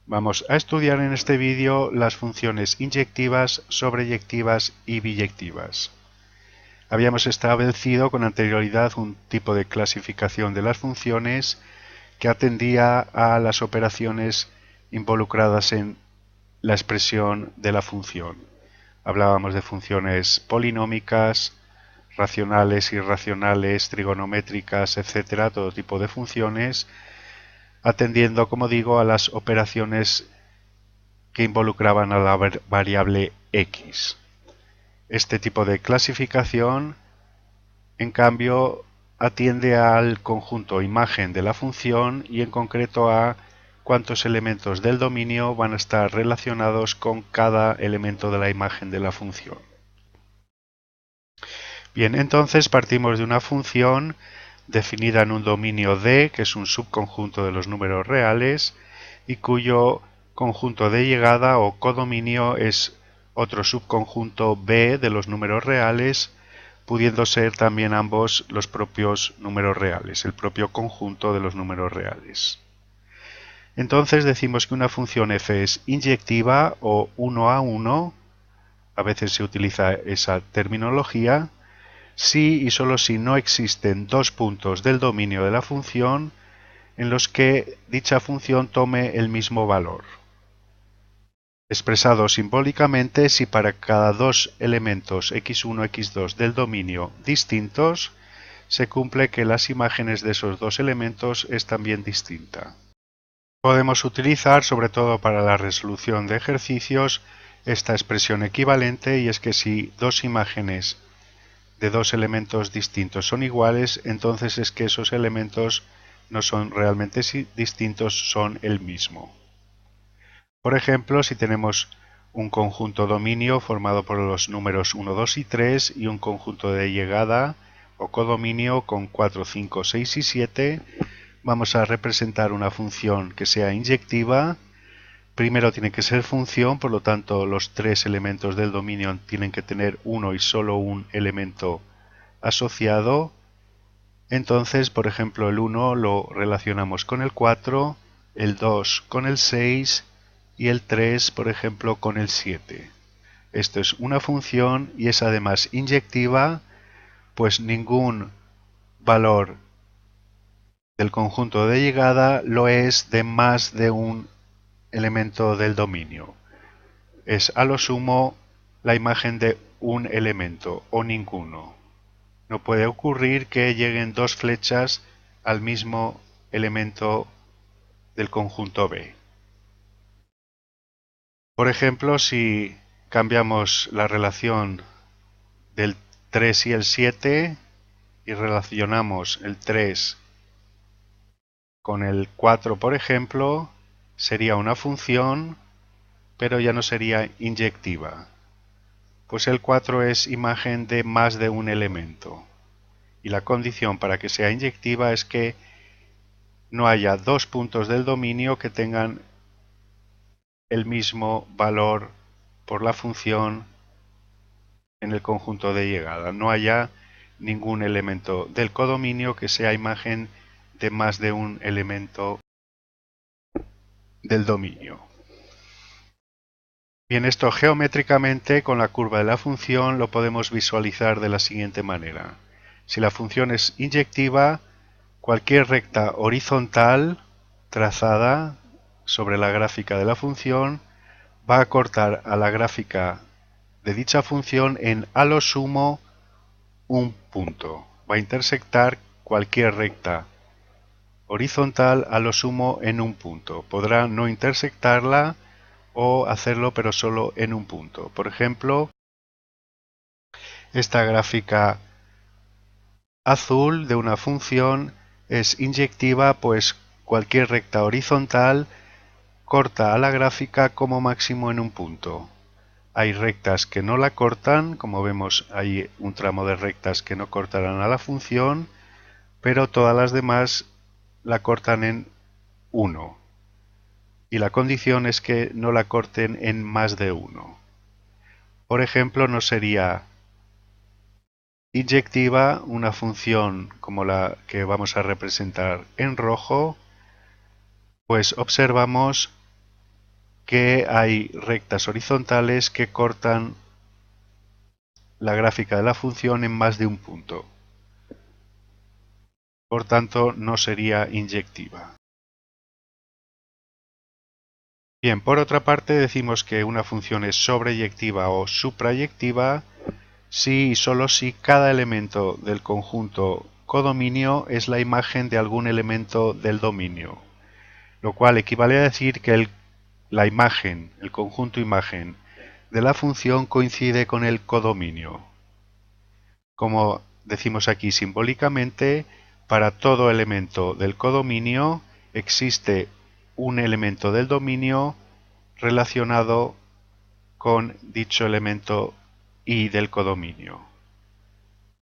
Vamos a estudiar en este vídeo las funciones inyectivas, sobreyectivas y biyectivas. Habíamos establecido con anterioridad un tipo de clasificación de las funciones que atendía a las operaciones involucradas en la expresión de la función. Hablábamos de funciones polinómicas, racionales, irracionales, trigonométricas, etcétera, todo tipo de funciones, atendiendo, como digo, a las operaciones que involucraban a la variable x. Este tipo de clasificación, en cambio, atiende al conjunto imagen de la función y en concreto a cuántos elementos del dominio van a estar relacionados con cada elemento de la imagen de la función. Bien, entonces partimos de una función definida en un dominio D, que es un subconjunto de los números reales, y cuyo conjunto de llegada o codominio es otro subconjunto B de los números reales, pudiendo ser también ambos los propios números reales, el propio conjunto de los números reales. Entonces decimos que una función f es inyectiva o 1 a 1, a veces se utiliza esa terminología, si y solo si no existen dos puntos del dominio de la función en los que dicha función tome el mismo valor. Expresado simbólicamente, si para cada dos elementos x1 y x2 del dominio distintos, se cumple que las imágenes de esos dos elementos es también distinta. Podemos utilizar, sobre todo para la resolución de ejercicios, esta expresión equivalente, y es que si dos imágenes de dos elementos distintos son iguales, entonces es que esos elementos no son realmente distintos, son el mismo. Por ejemplo, si tenemos un conjunto dominio formado por los números 1, 2 y 3 y un conjunto de llegada o codominio con 4, 5, 6 y 7, vamos a representar una función que sea inyectiva. Primero tiene que ser función, por lo tanto los tres elementos del dominio tienen que tener uno y solo un elemento asociado. Entonces, por ejemplo, el 1 lo relacionamos con el 4, el 2 con el 6 y el 3, por ejemplo, con el 7. Esto es una función y es además inyectiva, pues ningún valor del conjunto de llegada lo es de más de un elemento del dominio. Es a lo sumo la imagen de un elemento o ninguno. No puede ocurrir que lleguen dos flechas al mismo elemento del conjunto B. Por ejemplo, si cambiamos la relación del 3 y el 7 y relacionamos el 3 con el 4, por ejemplo, sería una función, pero ya no sería inyectiva, pues el 4 es imagen de más de un elemento. Y la condición para que sea inyectiva es que no haya dos puntos del dominio que tengan el mismo valor por la función en el conjunto de llegada. No haya ningún elemento del codominio que sea imagen de más de un elemento del dominio. Bien, esto geométricamente con la curva de la función lo podemos visualizar de la siguiente manera. Si la función es inyectiva, cualquier recta horizontal trazada sobre la gráfica de la función va a cortar a la gráfica de dicha función en a lo sumo un punto. Va a intersectar cualquier recta horizontal a lo sumo en un punto. Podrá no intersectarla o hacerlo pero solo en un punto. Por ejemplo, esta gráfica azul de una función es inyectiva, pues cualquier recta horizontal corta a la gráfica como máximo en un punto. Hay rectas que no la cortan, como vemos hay un tramo de rectas que no cortarán a la función, pero todas las demás la cortan en 1. Y la condición es que no la corten en más de 1. Por ejemplo, no sería inyectiva una función como la que vamos a representar en rojo, pues observamos que hay rectas horizontales que cortan la gráfica de la función en más de un punto. Por tanto, no sería inyectiva. Bien, por otra parte decimos que una función es sobreyectiva o suprayectiva si y solo si cada elemento del conjunto codominio es la imagen de algún elemento del dominio, lo cual equivale a decir que la imagen, el conjunto imagen de la función coincide con el codominio. Como decimos aquí simbólicamente, para todo elemento del codominio existe un elemento del dominio relacionado con dicho elemento y del codominio.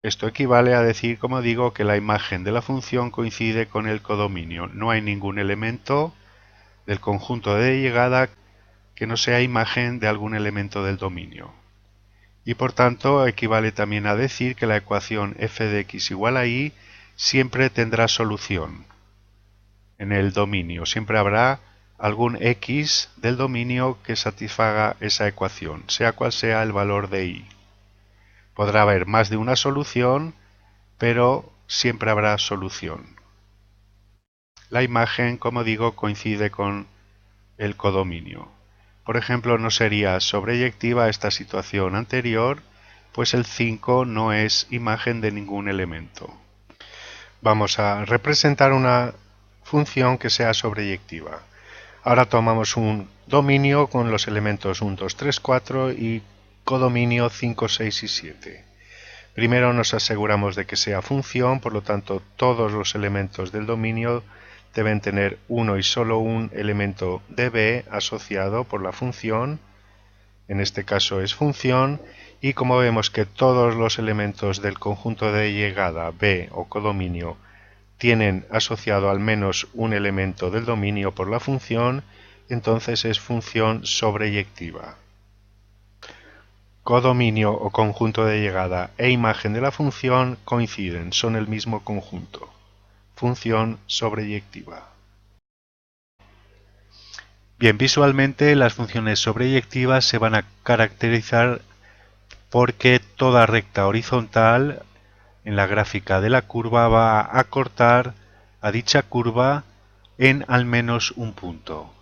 Esto equivale a decir, como digo, que la imagen de la función coincide con el codominio. No hay ningún elemento del conjunto de llegada que no sea imagen de algún elemento del dominio. Y por tanto equivale también a decir que la ecuación f de x igual a y siempre tendrá solución en el dominio. Siempre habrá algún x del dominio que satisfaga esa ecuación, sea cual sea el valor de y. Podrá haber más de una solución, pero siempre habrá solución. La imagen, como digo, coincide con el codominio. Por ejemplo, no sería sobreyectiva esta situación anterior, pues el 5 no es imagen de ningún elemento. Vamos a representar una función que sea sobreyectiva. Ahora tomamos un dominio con los elementos 1, 2, 3, 4 y codominio 5, 6 y 7. Primero nos aseguramos de que sea función, por lo tanto todos los elementos del dominio deben tener uno y solo un elemento de B asociado por la función, en este caso es función, y como vemos que todos los elementos del conjunto de llegada B o codominio tienen asociado al menos un elemento del dominio por la función, entonces es función sobreyectiva. Codominio o conjunto de llegada e imagen de la función coinciden, son el mismo conjunto. Función sobreyectiva. Bien, visualmente las funciones sobreyectivas se van a caracterizar porque toda recta horizontal en la gráfica de la curva va a acortar a dicha curva en al menos un punto.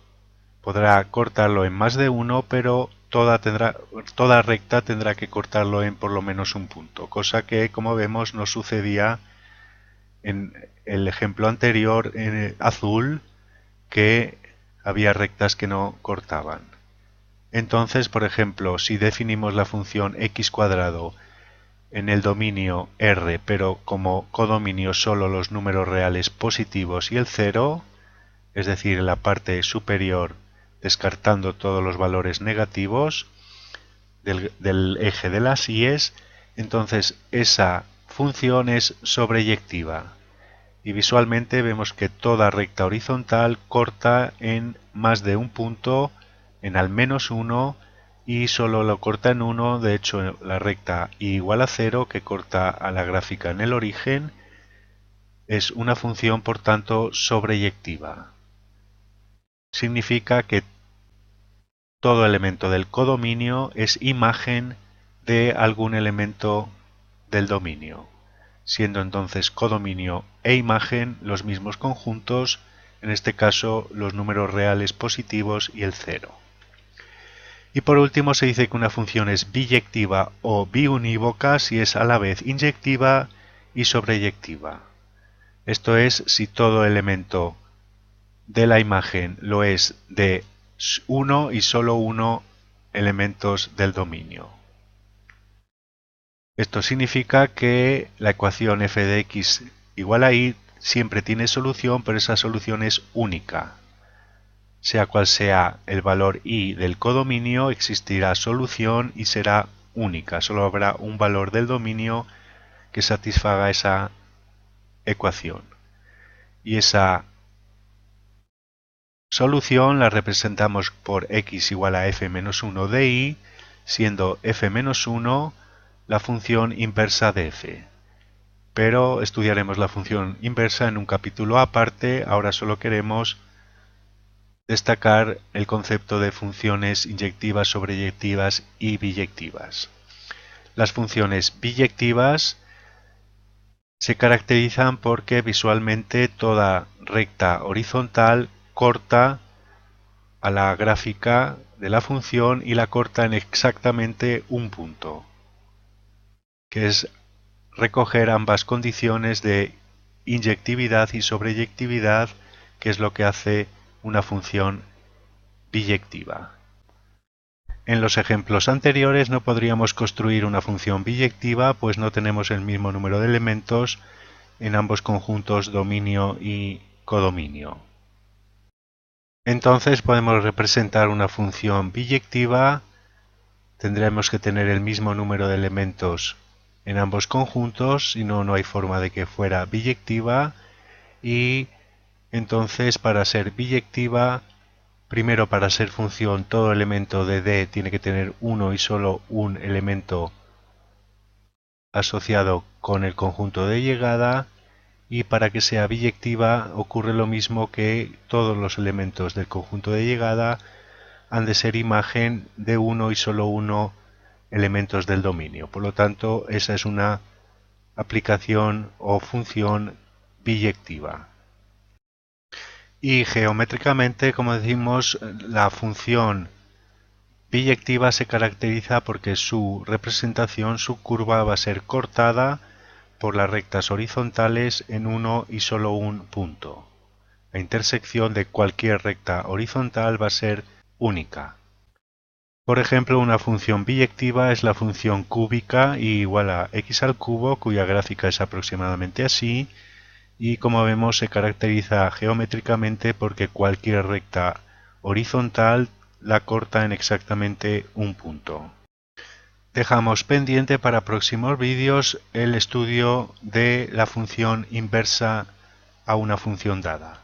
Podrá cortarlo en más de uno, pero toda recta tendrá que cortarlo en por lo menos un punto, cosa que, como vemos, no sucedía en el ejemplo anterior en azul, que había rectas que no cortaban. Entonces, por ejemplo, si definimos la función x cuadrado en el dominio R, pero como codominio solo los números reales positivos y el 0, es decir, en la parte superior descartando todos los valores negativos del eje de las y's, entonces esa función es sobreyectiva. Y visualmente vemos que toda recta horizontal corta en más de un punto, en al menos uno, y solo lo corta en uno. De hecho, la recta y igual a 0 que corta a la gráfica en el origen es una función, por tanto, sobreyectiva. Significa que todo elemento del codominio es imagen de algún elemento del dominio, siendo entonces codominio e imagen los mismos conjuntos, en este caso los números reales positivos y el 0. Y por último se dice que una función es biyectiva o biunívoca si es a la vez inyectiva y sobreyectiva. Esto es si todo elemento de la imagen lo es de uno y solo uno elementos del dominio. Esto significa que la ecuación f de x igual a y siempre tiene solución, pero esa solución es única. Sea cual sea el valor y del codominio, existirá solución y será única. Solo habrá un valor del dominio que satisfaga esa ecuación. Y esa solución la representamos por x igual a f menos 1 de y, siendo f menos 1 la función inversa de f. Pero estudiaremos la función inversa en un capítulo aparte. Ahora solo queremos destacar el concepto de funciones inyectivas, sobreyectivas y biyectivas. Las funciones biyectivas se caracterizan porque visualmente toda recta horizontal corta a la gráfica de la función y la corta en exactamente un punto, que es recoger ambas condiciones de inyectividad y sobreyectividad, que es lo que hace una función biyectiva. En los ejemplos anteriores no podríamos construir una función biyectiva, pues no tenemos el mismo número de elementos en ambos conjuntos dominio y codominio. Entonces podemos representar una función biyectiva, tendremos que tener el mismo número de elementos en ambos conjuntos, si no, no hay forma de que fuera biyectiva, y entonces para ser biyectiva, primero para ser función todo elemento de D tiene que tener uno y solo un elemento asociado con el conjunto de llegada, y para que sea biyectiva ocurre lo mismo, que todos los elementos del conjunto de llegada han de ser imagen de uno y solo uno elementos del dominio. Por lo tanto, esa es una aplicación o función biyectiva. Y geométricamente, como decimos, la función biyectiva se caracteriza porque su representación, su curva, va a ser cortada por las rectas horizontales en uno y solo un punto. La intersección de cualquier recta horizontal va a ser única. Por ejemplo, una función biyectiva es la función cúbica y igual a x al cubo, cuya gráfica es aproximadamente así, y como vemos se caracteriza geométricamente porque cualquier recta horizontal la corta en exactamente un punto. Dejamos pendiente para próximos vídeos el estudio de la función inversa a una función dada.